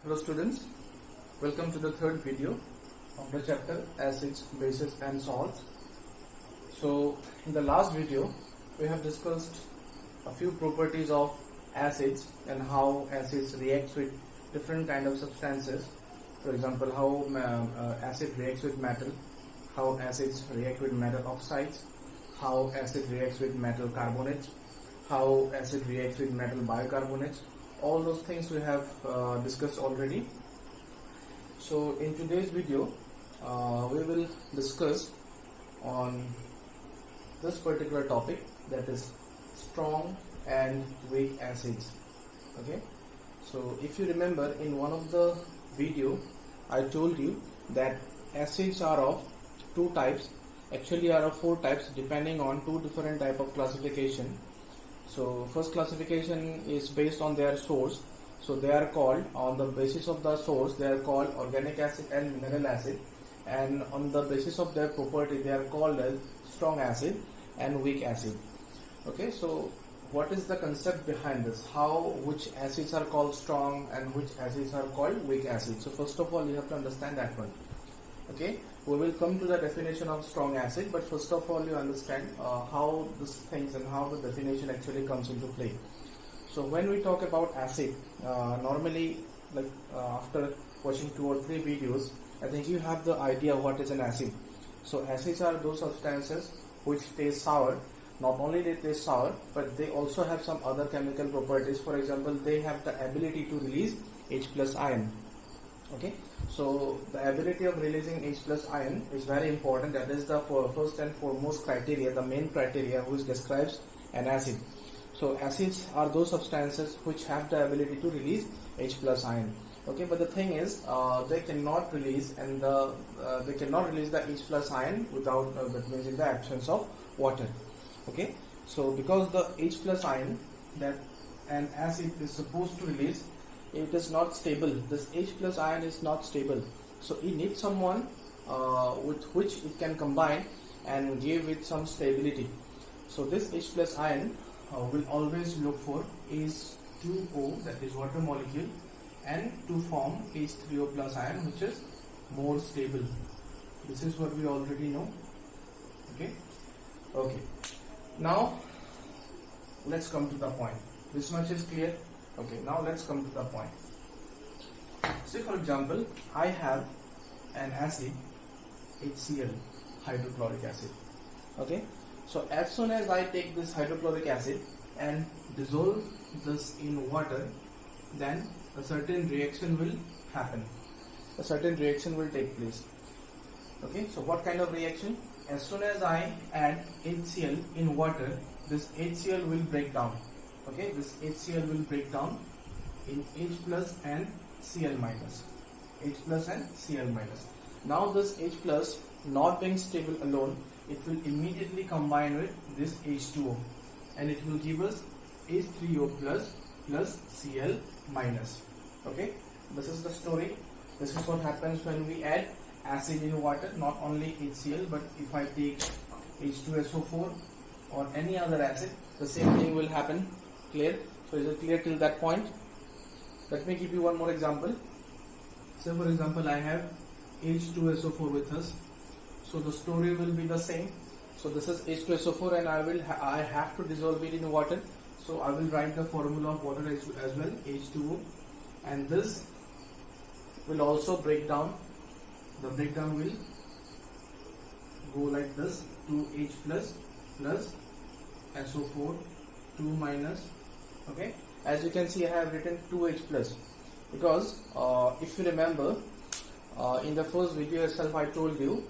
Hello students, welcome to the third video of the chapter Acids, Bases and Salts. So in the last video we have discussed a few properties of acids and how acids react with different kind of substances. For example, how acid reacts with metal, how acids react with metal oxides, how acid reacts with metal carbonates, how acid reacts with metal bicarbonates. All those things we have discussed already. So in today's video we will discuss on this particular topic, that is strong and weak acids. Okay, so if you remember, in one of the video I told you that acids are of two types, actually are of four types, depending on two different type of classification. So first classification is based on their source. So they are called, on the basis of the source, they are called organic acid and mineral acid, and on the basis of their property they are called as strong acid and weak acid. Okay, so what is the concept behind this? Which acids are called strong and which acids are called weak acid? So first of all you have to understand that one. Okay, we will come to the definition of strong acid, but first of all you understand how these things and how the definition actually comes into play. So when we talk about acid, normally after watching 2 or 3 videos, I think you have the idea what is an acid. So acids are those substances which taste sour. Not only they taste sour, but they also have some other chemical properties. For example, they have the ability to release H plus ion. Okay, so the ability of releasing H plus ion is very important. That is the first and foremost criteria, the main criteria which describes an acid. So acids are those substances which have the ability to release H plus ion. Okay, but the thing is, they cannot release the H plus ion without that means in the absence of water. Okay, so because the H plus ion that an acid is supposed to release, it is not stable. This H plus ion is not stable, so it needs someone with which it can combine and give it some stability. So this H plus ion will always look for H2O, that is water molecule, and to form H3O plus ion, which is more stable. This is what we already know. Okay, now let's come to the point. This much is clear. Okay, now let's come to the point. Say for example, I have an acid, HCl, hydrochloric acid. Okay, so as soon as I take this hydrochloric acid and dissolve this in water, then a certain reaction will happen. A certain reaction will take place. Okay, so what kind of reaction? As soon as I add HCl in water, this HCl will break down. Okay, this HCl will break down in H plus and Cl minus. H plus and Cl minus. Now this H plus, not being stable alone, it will immediately combine with this H2O, and it will give us H3O plus Cl minus. Okay, this is the story. This is what happens when we add acid in water. Not only HCl, but if I take H2SO4 or any other acid, the same thing will happen. Clear? So is it clear till that point? Let me give you one more example. Say for example, I have H2SO4 with us. So the story will be the same. So this is H2SO4, and I have to dissolve it in water. So I will write the formula of water as well, H2O, and this will also break down. The breakdown will go like this: 2H plus SO4, 2 minus. Okay, as you can see, I have written 2H plus because if you remember, in the first video itself I told you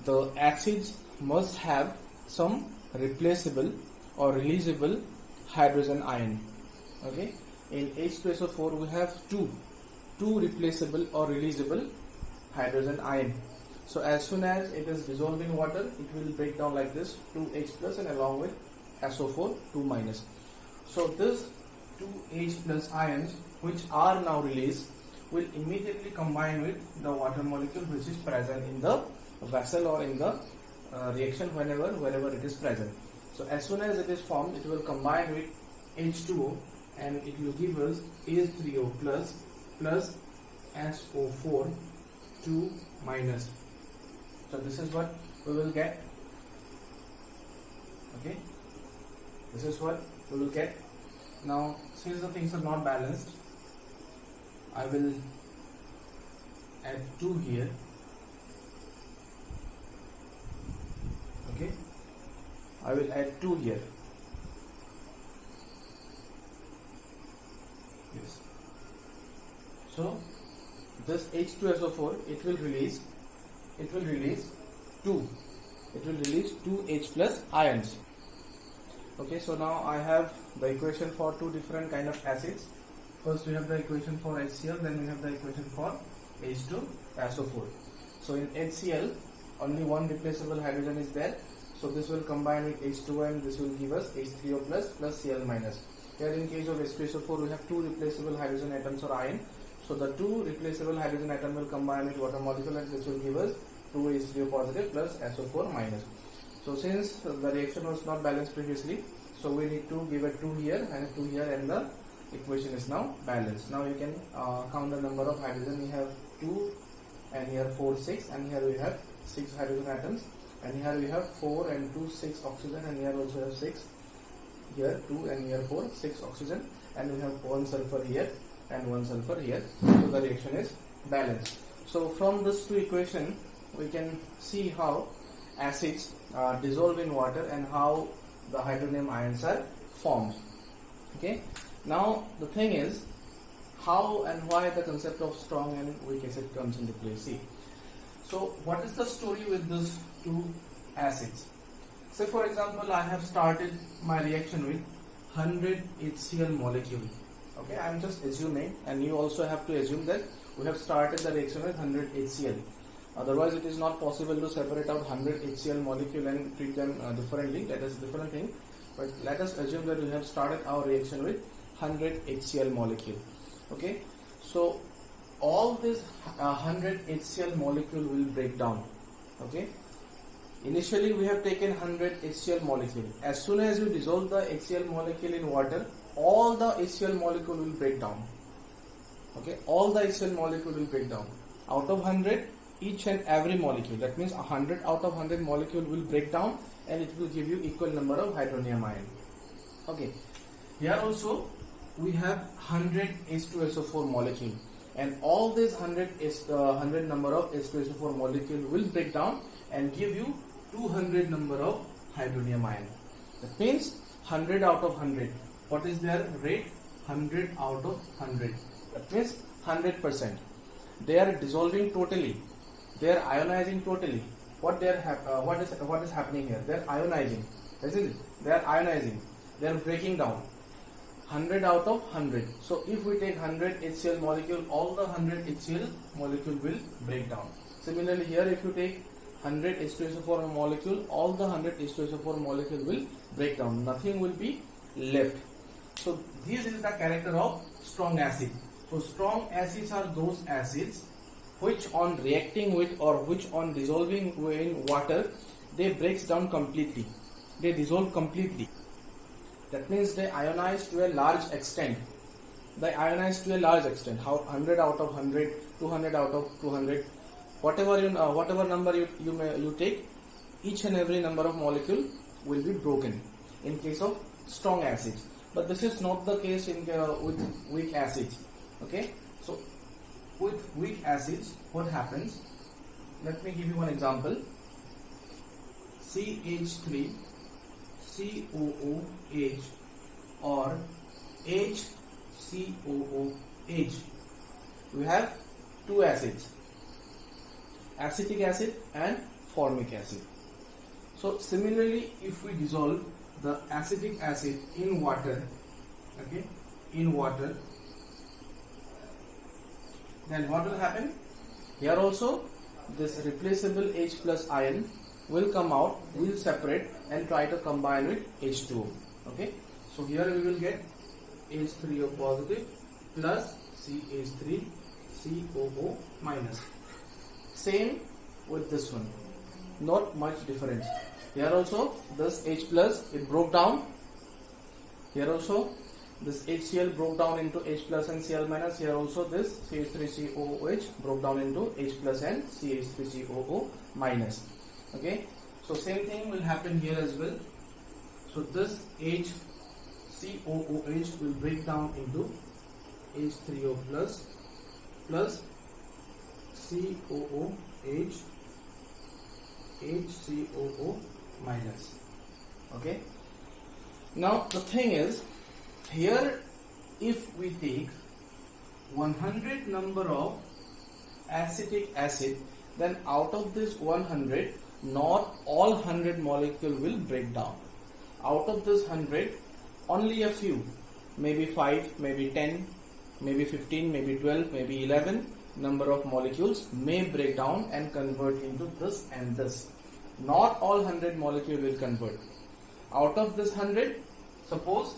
the acids must have some replaceable or releasable hydrogen ion. Okay, in H2SO4 we have two replaceable or releasable hydrogen ion. So as soon as it is dissolved in water, it will break down like this: 2H plus and along with SO4, 2 minus. So this 2H plus ions which are now released will immediately combine with the water molecule which is present in the vessel or in the reaction wherever it is present. So as soon as it is formed, it will combine with H2O and it will give us H3O plus SO4 2 minus. So this is what we will get. Okay, this is what we will get. Now since the things are not balanced, I will add 2 here. Okay, I will add 2 here. Yes. So this H2SO4, it will release 2 H plus ions. Okay, so now I have the equation for 2 different kind of acids. First we have the equation for HCl, then we have the equation for H2SO4. So in HCl, only one replaceable hydrogen is there. So this will combine with H2 and this will give us H3O plus Cl minus. Here in case of H2SO4, we have 2 replaceable hydrogen atoms or ion. So the 2 replaceable hydrogen atom will combine with water molecule and this will give us 2 H3O positive plus SO4 minus. So since the reaction was not balanced previously, so we need to give a 2 here and a 2 here, and the equation is now balanced. Now you can count the number of hydrogen. We have 2 and here 4, 6, and here we have 6 hydrogen atoms, and here we have 4 and 2, 6 oxygen, and here also have 6, here 2 and here 4, 6 oxygen, and we have 1 sulfur here and 1 sulfur here. So the reaction is balanced. So from this 2 equation we can see how acids dissolve in water and how the hydronium ions are formed. Okay, now the thing is how and why the concept of strong and weak acid comes into play. See, so what is the story with these 2 acids? Say for example, I have started my reaction with 100 HCl molecule. Okay, I am just assuming, and you also have to assume that we have started the reaction with 100 HCl. Otherwise it is not possible to separate out 100 HCl molecule and treat them differently. That is a different thing. But let us assume that we have started our reaction with 100 HCl molecule. Okay, so all this 100 HCl molecule will break down. Okay, initially we have taken 100 HCl molecule. As soon as you dissolve the HCl molecule in water, all the HCl molecule will break down. Okay, all the HCl molecule will break down. Out of 100, each and every molecule, that means 100 out of 100 molecule will break down, and it will give you equal number of hydronium ion. Okay, here also we have 100 H2SO4 molecule, and all these 100 number of H2SO4 molecule will break down and give you 200 number of hydronium ion. That means 100 out of 100. What is their rate? 100 out of 100. That means 100%. They are dissolving totally. They are ionizing totally. What is happening here? They are ionizing, isn't it? They are ionizing. They are breaking down. 100 out of 100. So if we take 100 HCl molecule, all the 100 HCl molecule will break down. Similarly here, if you take 100 H2SO4 molecule, all the 100 H2SO4 molecule will break down. Nothing will be left. So this is the character of strong acid. So strong acids are those acids which on reacting with or which on dissolving in water, they breaks down completely. They dissolve completely. That means they ionize to a large extent. They ionize to a large extent. How 100 out of 100, 200 out of 200, whatever number you take, each and every number of molecule will be broken in case of strong acids. But this is not the case in with weak acids. Okay, so with weak acids, what happens? Let me give you one example. CH3 COOH or HCOOH. We have 2 acids, acetic acid and formic acid. So similarly, if we dissolve the acetic acid in water, okay, in water, then what will happen? Here also this replaceable H plus ion will come out, will separate and try to combine with H2O. Okay, so here we will get H3O positive plus CH3 COO minus. Same with this one, not much difference. Here also this H plus, it broke down. Here also this HCl broke down into H plus and Cl minus. Here also this CH3COOH broke down into H plus and CH3COO minus. Okay, so same thing will happen here as well. So this HCOOH will break down into H3O plus plus COOH HCOO minus. Okay, now the thing is, here if we take 100 number of acetic acid, then out of this 100, not all 100 molecule will break down. Out of this 100, only a few, maybe 5, maybe 10, maybe 15, maybe 12, maybe 11 number of molecules may break down and convert into this and this. Not all 100 molecule will convert. Out of this 100, suppose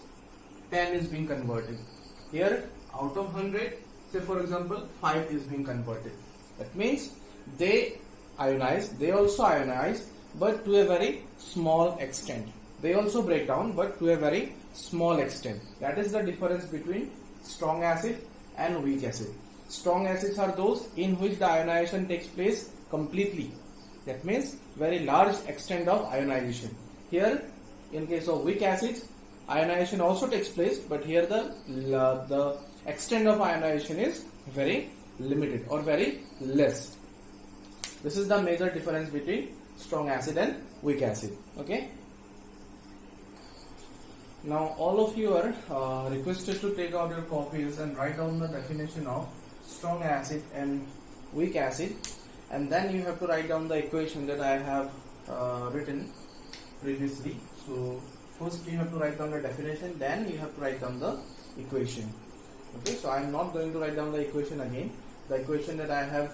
10 is being converted. Here out of 100, say for example 5 is being converted. That means they ionize, they also ionize, but to a very small extent. They also break down, but to a very small extent. That is the difference between strong acid and weak acid. Strong acids are those in which the ionization takes place completely. That means very large extent of ionization. Here in case of weak acids, ionization also takes place, but here the extent of ionization is very limited or very less. This is the major difference between strong acid and weak acid. Okay. Now all of you are requested to take out your copies and write down the definition of strong acid and weak acid, and then you have to write down the equation that I have written previously. So first you have to write down the definition, then you have to write down the equation. Okay, so I am not going to write down the equation again. The equation that I have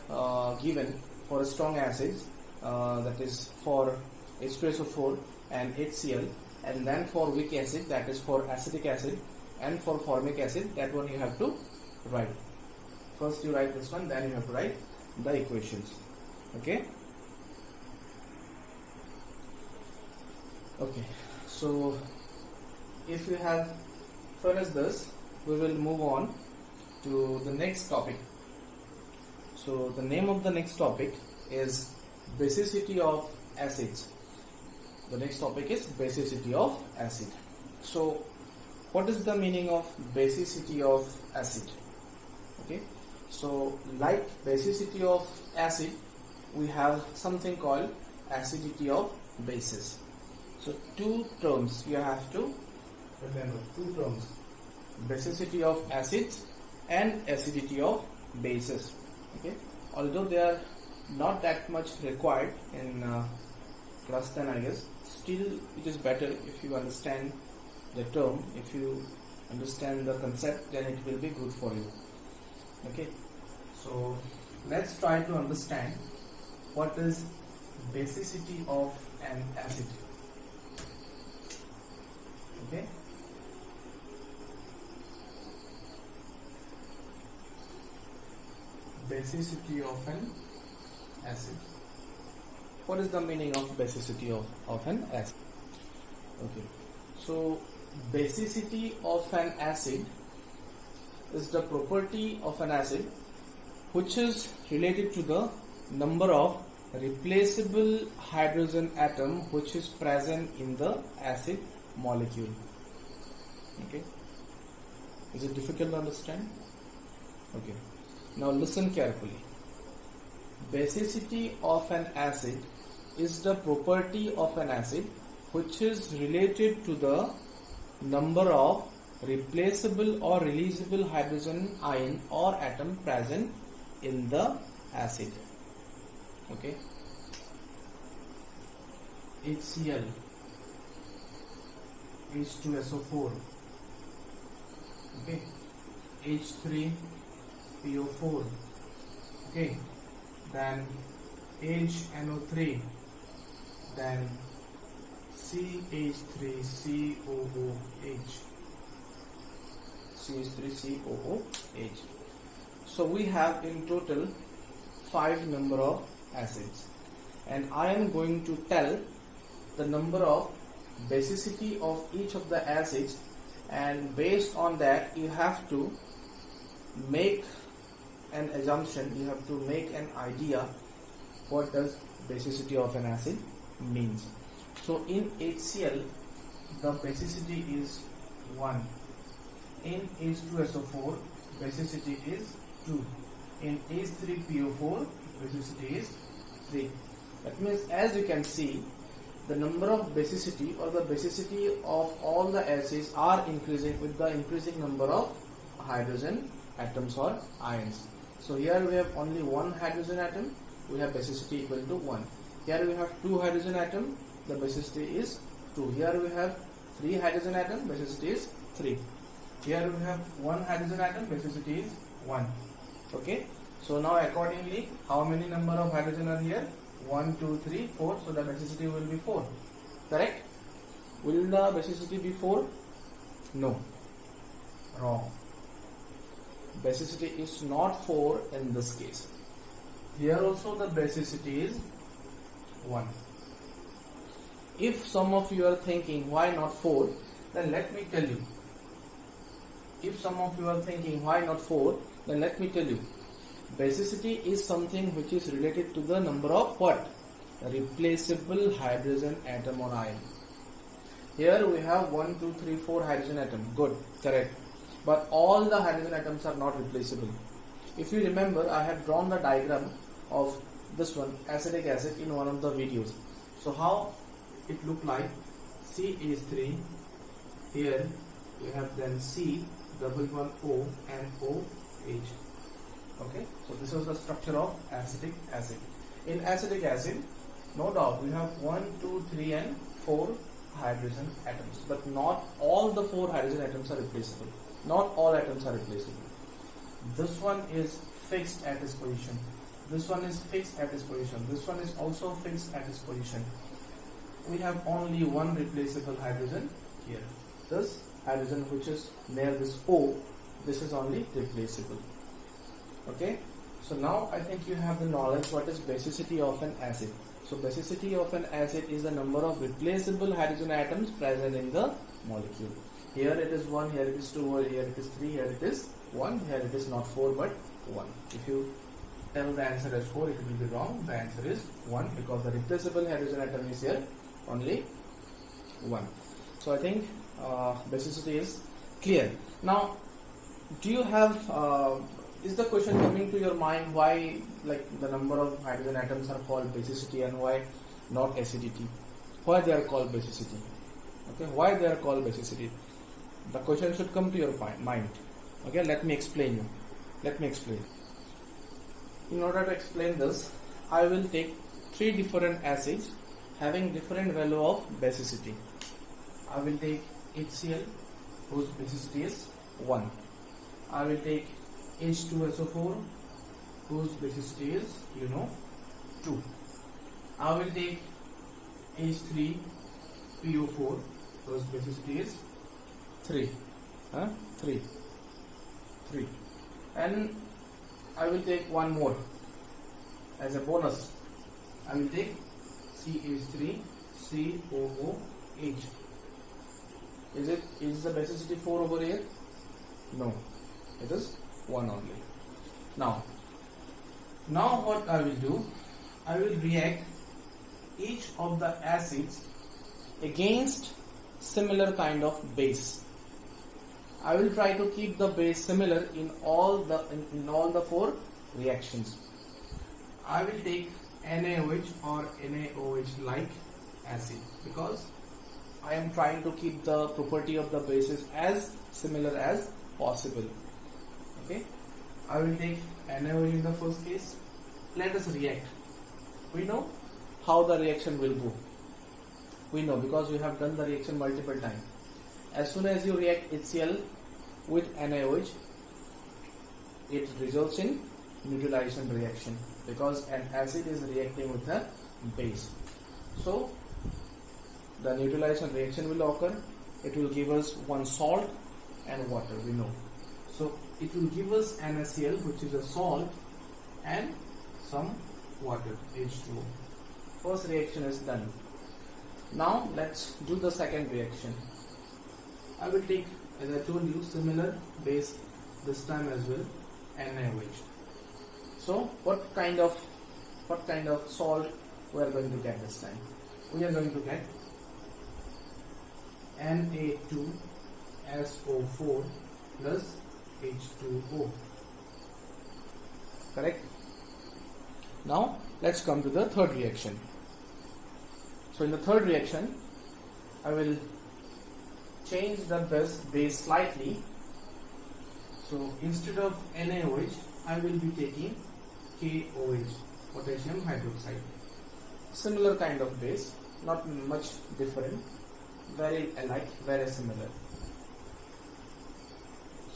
given for strong acids, that is for H2SO4 and HCl, and then for weak acid, that is for acetic acid, and for formic acid, that one you have to write. First you write this one, then you have to write the equations. Okay. Okay, so if you have finished this, we will move on to the next topic. So the name of the next topic is basicity of acids. The next topic is basicity of acid. So what is the meaning of basicity of acid? Okay, so like basicity of acid, we have something called acidity of bases. So two terms you have to remember, two terms: basicity of acids and acidity of bases. Okay, although they are not that much required in class 10, I guess, still it is better if you understand the term. If you understand the concept, then it will be good for you. Okay, so let's try to understand what is basicity of an acid. Okay, basicity of an acid. What is the meaning of basicity of an acid? Okay, so basicity of an acid is the property of an acid which is related to the number of replaceable hydrogen atom which is present in the acid molecule. Okay, is it difficult to understand? Okay, now listen carefully. Basicity of an acid is the property of an acid which is related to the number of replaceable or releasable hydrogen ion or atom present in the acid. Okay, HCl, H2SO4, okay, H3PO4, okay, then HNO3, then CH3COOH, CH3COOH. So we have in total 5 number of acids, and I am going to tell the number of basicity of each of the acids and based on that you have to make an assumption, you have to make an idea what does basicity of an acid means. So in HCl the basicity is 1, in H2SO4 basicity is 2, in H3PO4 basicity is 3. That means, as you can see, the number of basicity or the basicity of all the acids are increasing with the increasing number of hydrogen atoms or ions. So here we have only one hydrogen atom, we have basicity equal to 1. Here we have 2 hydrogen atom, the basicity is 2. Here we have 3 hydrogen atom, basicity is 3. Here we have 1 hydrogen atom, basicity is 1. Okay. So now accordingly, how many number of hydrogen are here? 1, 2, 3, 4. So the basicity will be 4. Correct? Will the basicity be 4? No. Wrong. Basicity is not 4 in this case. Here also the basicity is 1. If some of you are thinking why not 4, then let me tell you. If some of you are thinking why not 4, then let me tell you. Basicity is something which is related to the number of what? Replaceable hydrogen atom or ion. Here we have 1, 2, 3, 4 hydrogen atom. Good, correct. But all the hydrogen atoms are not replaceable. If you remember, I had drawn the diagram of this one, acetic acid, in one of the videos. So how it looked like? C is 3. Here we have then C, double one O and OH. Okay, so this was the structure of acetic acid. In acetic acid, no doubt we have 1, 2, 3 and 4 hydrogen atoms, but not all the 4 hydrogen atoms are replaceable. Not all atoms are replaceable. This one is fixed at its position. This one is fixed at its position. This one is also fixed at its position. We have only one replaceable hydrogen here. This hydrogen which is near this O, this is only replaceable. Okay, so now I think you have the knowledge what is basicity of an acid. So basicity of an acid is the number of replaceable hydrogen atoms present in the molecule. Here it is 1, here it is 2, here it is 3, here it is 1, here it is not 4 but 1. If you tell the answer as 4, it will be wrong. The answer is 1 because the replaceable hydrogen atom is here only 1. So I think basicity is clear. Now, do you have is the question coming to your mind why like the number of hydrogen atoms are called basicity and why not acidity? Why they are called basicity? Okay, why they are called basicity? The question should come to your mind. Okay, let me explain you. Let me explain. In order to explain this, I will take 3 different acids having different value of basicity. I will take HCl whose basicity is 1. I will take H2SO4 whose basicity is 2. I will take H3PO4 whose basicity is 3. 3. And I will take one more as a bonus. I will take CH3COOH. Is the basicity 4 over here? No, it is 1 only. Now what I will do, I will react each of the acids against similar kind of base. I will try to keep the base similar in all the 4 reactions. I will take NaOH or NaOH like acid because I am trying to keep the property of the bases as similar as possible. Okay, I will take NaOH in the first case. Let us react. We know how the reaction will go. We know because we have done the reaction multiple times. As soon as you react HCl with NaOH, it results in neutralization reaction because an acid is reacting with a base. So the neutralization reaction will occur. It will give us one salt and water, we know. So it will give us NaCl, which is a salt, and some water, H2O. First reaction is done. Now let's do the second reaction. I will take as I told you, similar base this time as well, NaOH. So what kind of salt we are going to get this time? We are going to get Na2SO4 plus H2O. Correct? Now let's come to the third reaction. So in the third reaction, I will change the base slightly. So instead of NaOH, I will be taking KOH, potassium hydroxide. Similar kind of base, not much different, very alike, very similar.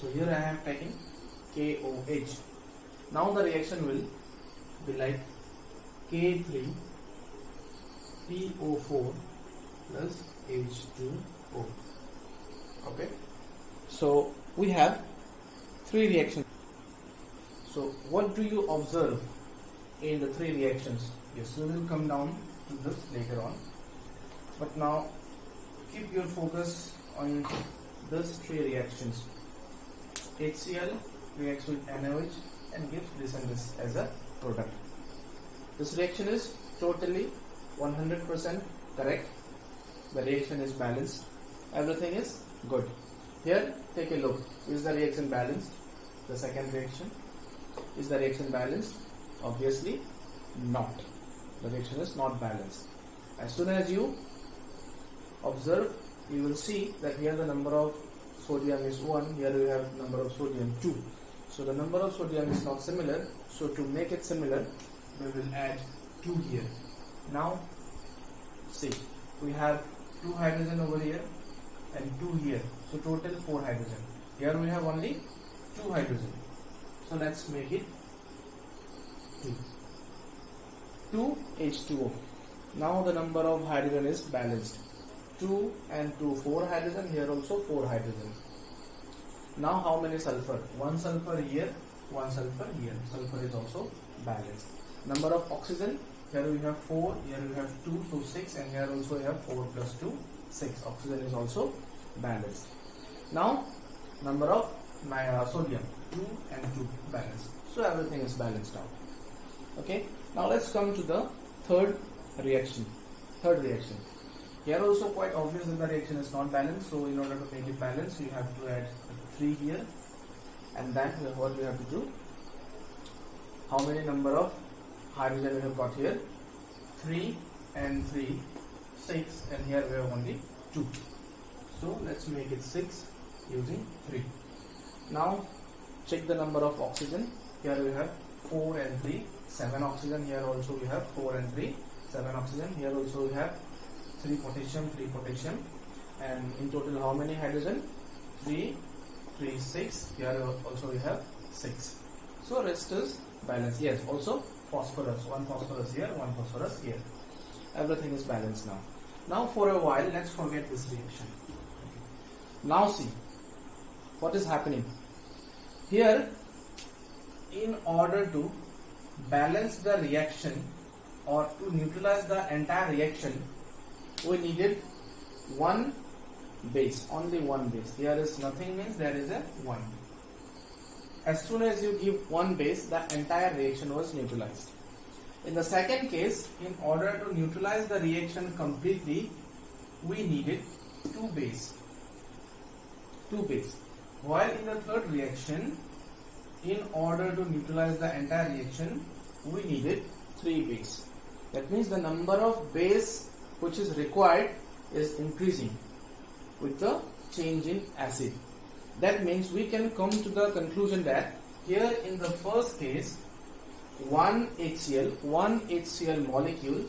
So here I have taken KOH. Now the reaction will be like K3PO4 plus H2O. Okay, so we have three reactions. So what do you observe in the three reactions? Yes, we will come down to this later on, but now keep your focus on these three reactions. HCl reacts with NaOH and gives this and this as a product. This reaction is totally 100% correct. The reaction is balanced. Everything is good. Here, take a look. Is the reaction balanced? The second reaction. Is the reaction balanced? Obviously not. The reaction is not balanced. As soon as you observe, you will see that here the number of sodium is 1, here we have number of sodium 2. So the number of sodium is not similar. So to make it similar, we will add 2 here. Now see, we have 2 hydrogen over here and 2 here. So total 4 hydrogen. Here we have only 2 hydrogen. So let's make it 2. 2 H2O. Now the number of hydrogen is balanced. 2 and 2, 4 hydrogen. Here also 4 hydrogen. Now how many sulfur? 1 sulfur here, 1 sulfur here. Sulfur is also balanced. Number of oxygen. Here we have 4, here we have 2, so 6, and here also we have 4 plus 2, 6. Oxygen is also balanced. Now number of sodium, 2 and 2 balanced. So everything is balanced out. Okay. Now let's come to the third reaction. Here also quite obvious that the reaction is not balanced. So in order to make it balanced, you have to add 3 here, and then what we have to do? How many number of hydrogen we have got here? 3 and 3, 6, and here we have only 2. So let's make it 6 using 3. Now check the number of oxygen. Here we have 4 and 3, 7 oxygen. Here also we have 4 and 3, 7 oxygen. Here also we have 3 potassium, and in total how many hydrogen? 3, 3, 6. Here also we have 6. So rest is balanced. Yes, also phosphorus. 1 phosphorus here, 1 phosphorus here. Everything is balanced now. Now for a while, let's forget this reaction. Now see what is happening. Here, in order to balance the reaction or to neutralize the entire reaction, we needed one base, only one base. Here is nothing, means there is a 1. As soon as you give one base, the entire reaction was neutralized. In the second case, in order to neutralize the reaction completely, we needed 2 base. While in the third reaction, in order to neutralize the entire reaction, we needed 3 base. That means the number of base which is required is increasing with the change in acid. That means we can come to the conclusion that here in the first case, one HCl molecule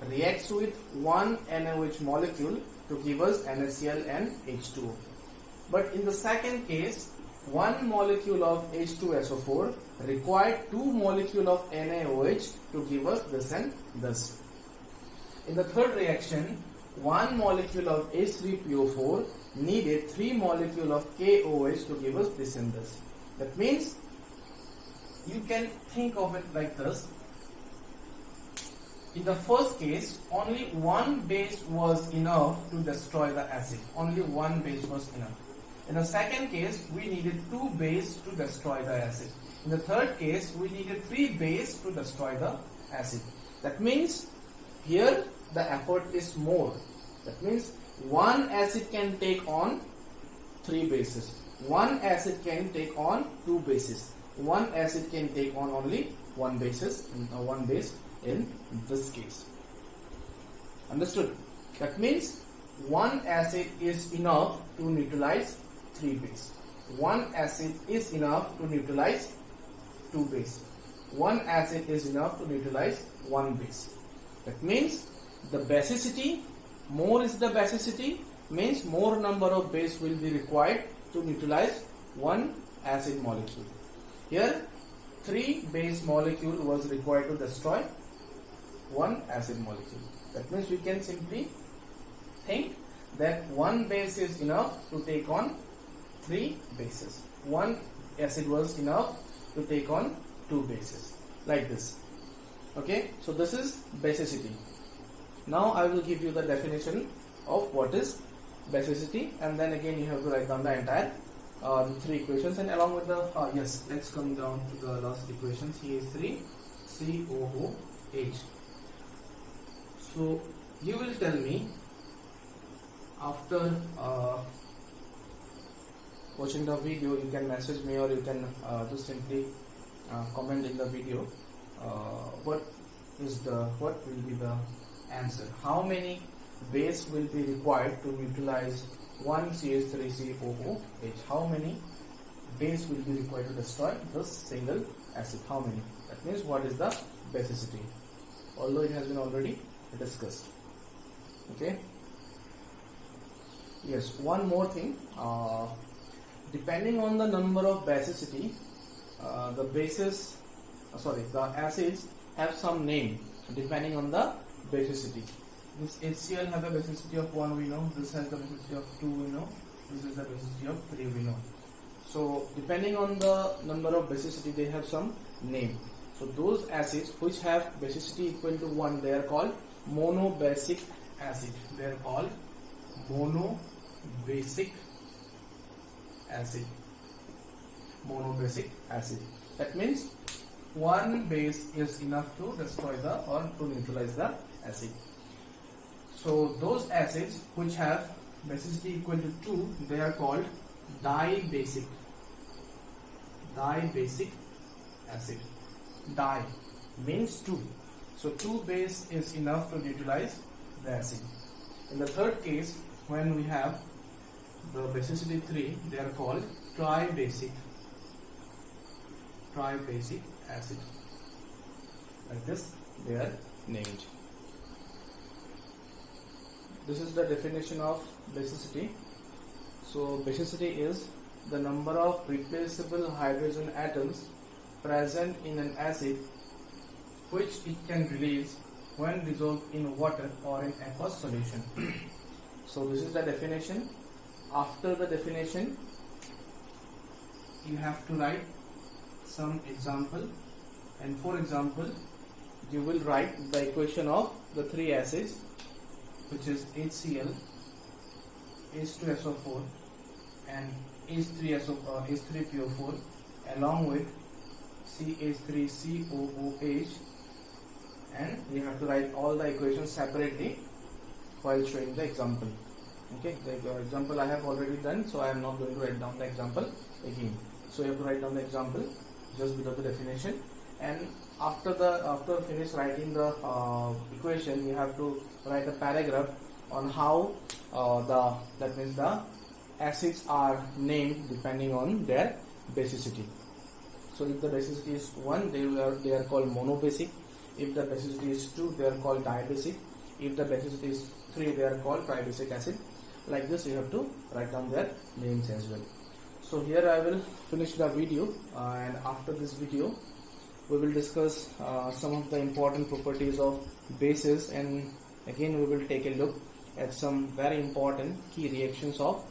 reacts with one NaOH molecule to give us NaCl and H2O. But in the second case, one molecule of H2SO4 required 2 molecules of NaOH to give us this and this. In the third reaction, one molecule of H3PO4 needed 3 molecules of KOH to give us this and this. That means you can think of it like this. In the first case, only one base was enough to destroy the acid. Only one base was enough. In the second case, we needed 2 base to destroy the acid. In the third case, we needed 3 base to destroy the acid. That means here the effort is more. That means one acid can take on 3 bases. One acid can take on 2 bases. One acid can take on only one base in this case. Understood? That means one acid is enough to neutralize 3 base. One acid is enough to neutralize 2 base. One acid is enough to neutralize 1 base. That means the basicity, more is the basicity, means more number of base will be required to neutralize one acid molecule. Here 3 base molecule was required to destroy one acid molecule. That means we can simply think that one base is enough to take on 3 bases. One acid was enough to take on 2 bases, like this. Okay, so this is basicity. Now I will give you the definition of what is basicity, and then again you have to write down the entire 3 equations, and along with the yes, let's come down to the last equation, CH3COOH. So you will tell me after watching the video. You can message me, or you can just simply comment in the video what will be the answer. How many base will be required to neutralize one CH3COOH? How many base will be required to destroy this single acid? How many? That means what is the basicity, although it has been already discussed. Okay. Yes, one more thing. Depending on the number of basicity, the acids have some name depending on the basicity. This HCl has a basicity of 1, we know. This has the basicity of 2, we know. This is the basicity of 3, we know. So depending on the number of basicity, they have some name. So those acids which have basicity equal to 1, they are called monobasic acid. They are called monobasic acid. Monobasic acid. That means one base is enough to destroy or to neutralize the acid. So those acids which have basicity equal to 2, they are called dibasic. Dibasic acid. Di means 2. So 2 base is enough to neutralize the acid. In the third case, when we have the basicity 3, they are called tribasic. Tribasic acid. Like this, they are named. This is the definition of basicity. So basicity is the number of replaceable hydrogen atoms present in an acid which it can release when dissolved in water or in aqueous solution. So this is the definition. After the definition, you have to write some example, and for example you will write the equation of the 3 acids, which is HCl, H2SO4 and H3PO4, along with CH3COOH, and you have to write all the equations separately while showing the example. Okay, the example I have already done, so I am not going to write down the example again. So you have to write down the example just below the definition, and after finish writing the equation, you have to write a paragraph on how that means the acids are named depending on their basicity. So if the basicity is 1, they are called monobasic. If the basicity is 2, they are called dibasic. If the basicity is 3, they are called tribasic acid. Like this, you have to write down their names as well. So here I will finish the video, and after this video we will discuss some of the important properties of bases, and again we will take a look at some very important key reactions of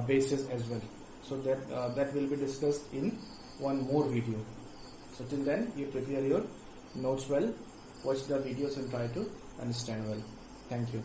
bases as well. So that will be discussed in one more video. So till then, you prepare your notes well, watch the videos and try to understand well. Thank you.